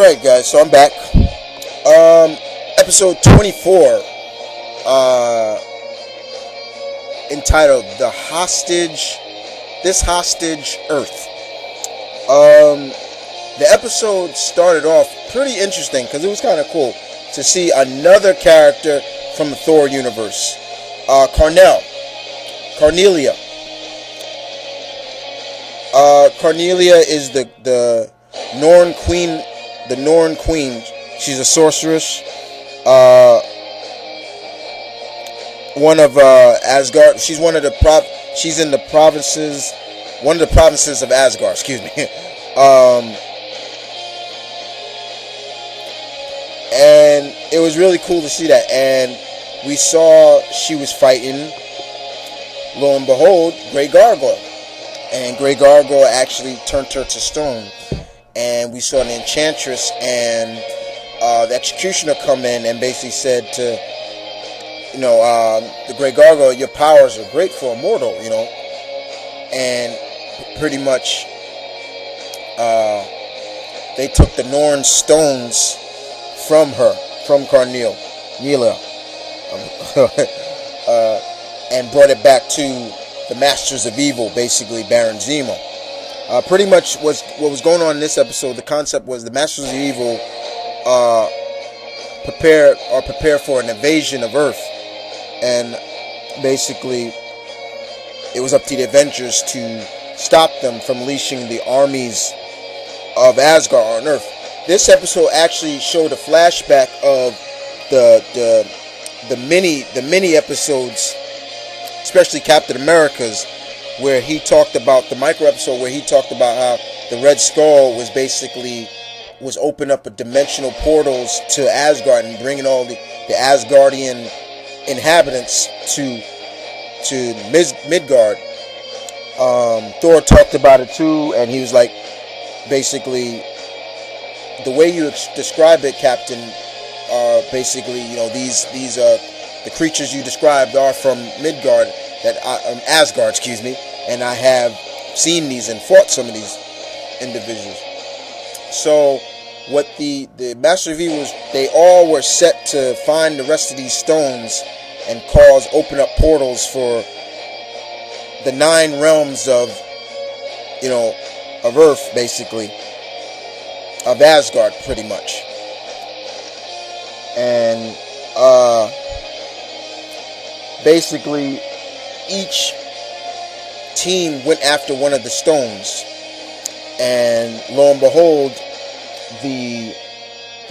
Alright guys, so I'm back. Episode 24, entitled The Hostage, This Hostage Earth. The episode started off pretty interesting because it was kind of cool to see another character from the Thor universe. Cornelia. Cornelia is the Norn Queen. The Norn Queen. She's a sorceress. One of Asgard. She's one of the She's in the provinces. One of the provinces of Asgard. Excuse me. And it was really cool to see that. And we saw she was fighting. Lo and behold, Grey Gargoyle. And Grey Gargoyle actually turned her to stone. And we saw the Enchantress and the Executioner come in and basically said to, the Grey Gargoyle, your powers are great for a mortal, And pretty much they took the Norn stones from her, from Cornelia, and brought it back to the Masters of Evil, basically Baron Zemo. Pretty much what was going on in this episode, the concept was the Masters of Evil prepare for an invasion of Earth, and basically it was up to the Avengers to stop them from unleashing the armies of Asgard on Earth. This episode actually showed a flashback of the mini episodes, especially Captain America's, where he talked about the micro episode where he talked about how the Red Skull was opening up a dimensional portals to Asgard and bringing all the Asgardian inhabitants to Midgard. Thor talked about it too, and he was like, basically, the way you describe it, Captain, basically, these the creatures you described are from Midgard, Asgard, excuse me, and I have seen these and fought some of these individuals. So, what the Master of Evil was, they all were set to find the rest of these stones and open up portals for the 9 realms of Earth, basically, of Asgard, pretty much. And basically, each team went after one of the stones, and lo and behold, the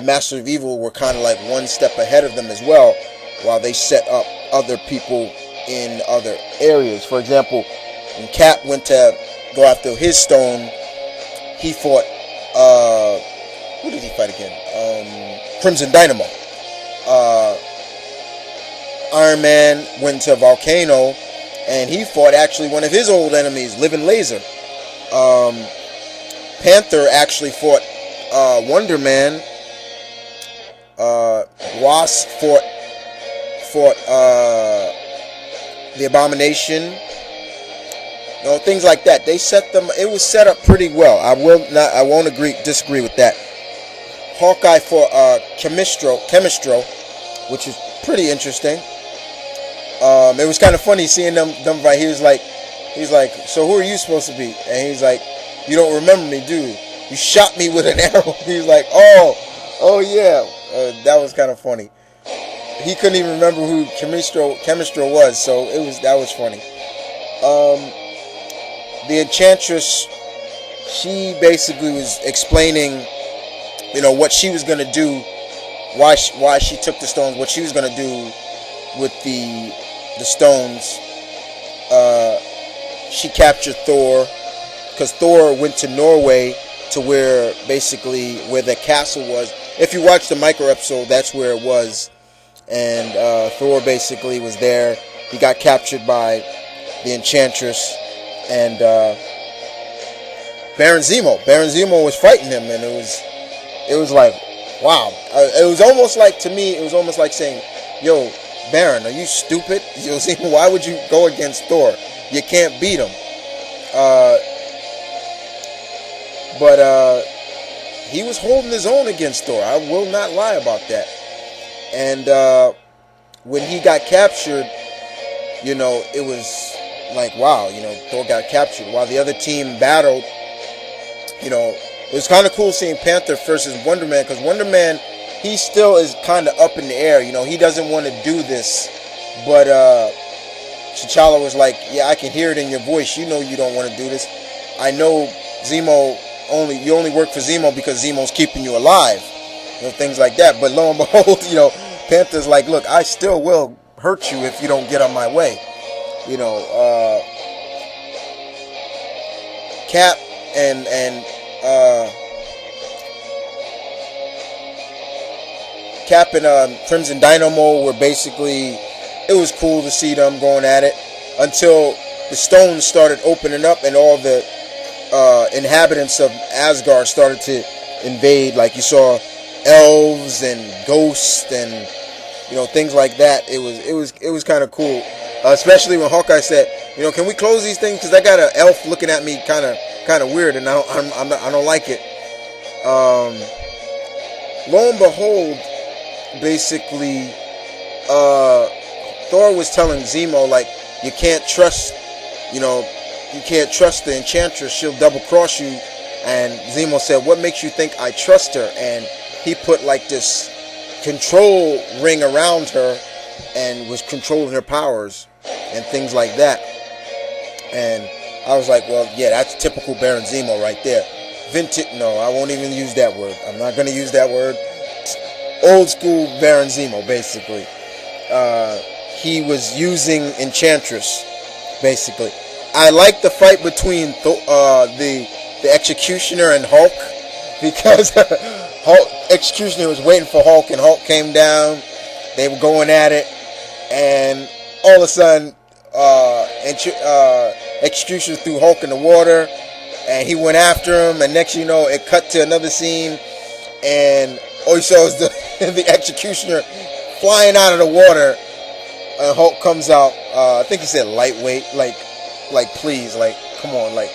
Master of Evil were kind of like one step ahead of them as well, while they set up other people in other areas. For example, when Cap went to go after his stone, he fought who did he fight again? Crimson Dynamo. Iron Man went to Volcano, and he fought actually one of his old enemies, Living Laser. Panther actually fought Wonder Man. Wasp fought the Abomination. Things like that. They set them. It was set up pretty well. I won't disagree with that. Hawkeye fought Chemistro, which is pretty interesting. It was kind of funny seeing them fight. He's like, so who are you supposed to be? And he's like, you don't remember me, do you? You shot me with an arrow. He's like, oh yeah. That was kind of funny. He couldn't even remember who Chemistro was, so that was funny. The Enchantress, she basically was explaining, what she was gonna do, why she took the stones, what she was gonna do with the stones. She captured Thor, because Thor went to Norway, to where the castle was. If you watch the micro episode, that's where it was. And Thor basically was there. He got captured by the Enchantress and Baron Zemo. Baron Zemo was fighting him, and it was like, wow. It was almost like, to me, it was almost like saying, yo, Baron, are you stupid? Why would you go against Thor? You can't beat him. But he was holding his own against Thor. I will not lie about that. And when he got captured, it was like, wow, Thor got captured. While the other team battled, it was kind of cool seeing Panther versus Wonder Man, because Wonder Man, he still is kind of up in the air. He doesn't want to do this, but T'Challa was like, yeah, I can hear it in your voice. You don't want to do this. I know Zemo you only work for Zemo because Zemo's keeping you alive. Things like that. But lo and behold, Panther's like, look, I still will hurt you if you don't get on my way. Cap and Crimson Dynamo were basically, it was cool to see them going at it until the stones started opening up and all the inhabitants of Asgard started to invade. Like you saw elves and ghosts and things like that. It was kind of cool, especially when Hawkeye said, can we close these things, because I got an elf looking at me kind of weird, and I don't like it. Lo and behold, basically, Thor was telling Zemo, like, you can't trust the Enchantress, she'll double cross you. And Zemo said, what makes you think I trust her? And he put like this control ring around her and was controlling her powers and things like that. And I was like, well, yeah, that's typical Baron Zemo right there. No, I won't even use that word. I'm not going to use that word. Old school Baron Zemo, basically. He was using Enchantress, basically. I like the fight between the Executioner and Hulk, because Executioner was waiting for Hulk, and Hulk came down. They were going at it, and all of a sudden, Executioner threw Hulk in the water, and he went after him. And next, it cut to another scene, and all you saw was the Executioner flying out of the water, and Hulk comes out. I think he said lightweight, like please, like come on, like.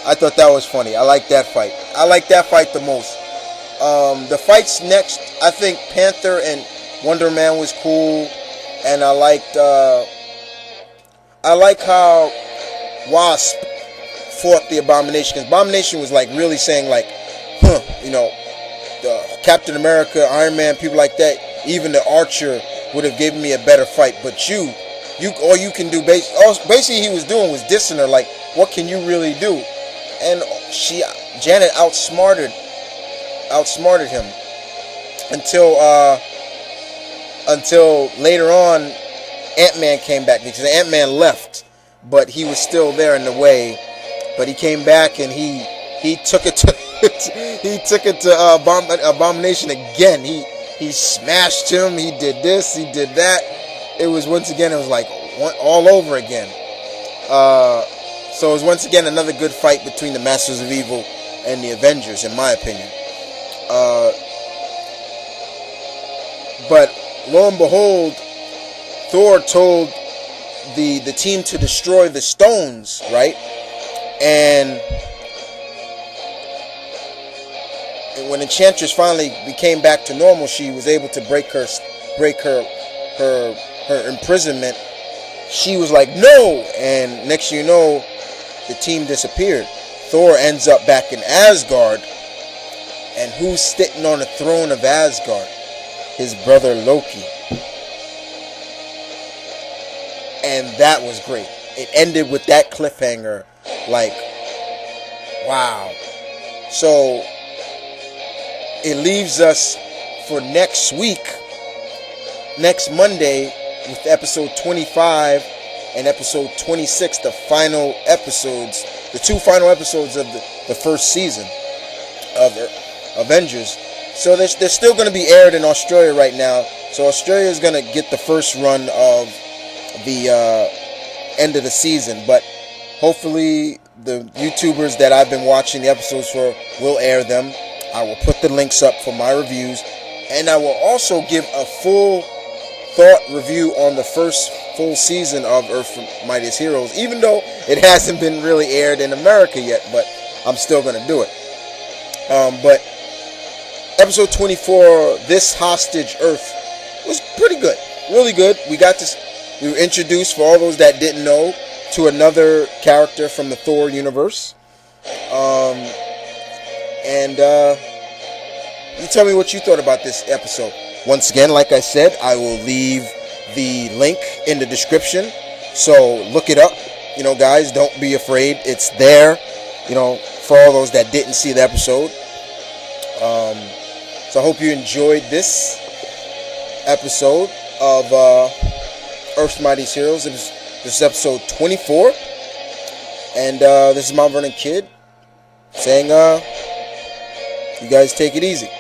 I thought that was funny. I like that fight. I like that fight the most. The fights next, I think Panther and Wonder Man was cool, and I like how Wasp fought the Abomination, because Abomination was like really saying like, Captain America, Iron Man, people like that, even the Archer would have given me a better fight, but all you can do, basically he was doing was dissing her, like, what can you really do? And Janet outsmarted him until later on Ant-Man came back, because Ant-Man left, but he was still there in the way. But he came back and he took it to Abomination again. He smashed him. He did this. He did that. It was like all over again. So it was once again another good fight between the Masters of Evil and the Avengers, in my opinion. But lo and behold, Thor told the team to destroy the stones, right? And when Enchantress finally became back to normal, she was able to break her imprisonment. She was like, no! And next you know, the team disappeared. Thor ends up back in Asgard. And who's sitting on the throne of Asgard? His brother Loki. And that was great. It ended with that cliffhanger. Like, wow. So, it leaves us for next week, next Monday, with episode 25 and episode 26, the final episodes, the two final episodes of the first season of Avengers. So they're still going to be aired in Australia right now. So Australia is going to get the first run of the end of the season. But hopefully the YouTubers that I've been watching the episodes for will air them. I will put the links up for my reviews. And I will also give a full thought review on the first full season of Earth Mightiest Heroes, even though it hasn't been really aired in America yet, but I'm still going to do it. But episode 24, This Hostage Earth, was pretty good. Really good. We were introduced, for all those that didn't know, to another character from the Thor universe. You tell me what you thought about this episode. Once again, like I said, I will leave the link in the description. So look it up. Guys, don't be afraid. It's there, for all those that didn't see the episode. So I hope you enjoyed this episode of Earth's Mightiest Heroes. This is episode 24. And this is Mount Vernon Kid saying, you guys take it easy.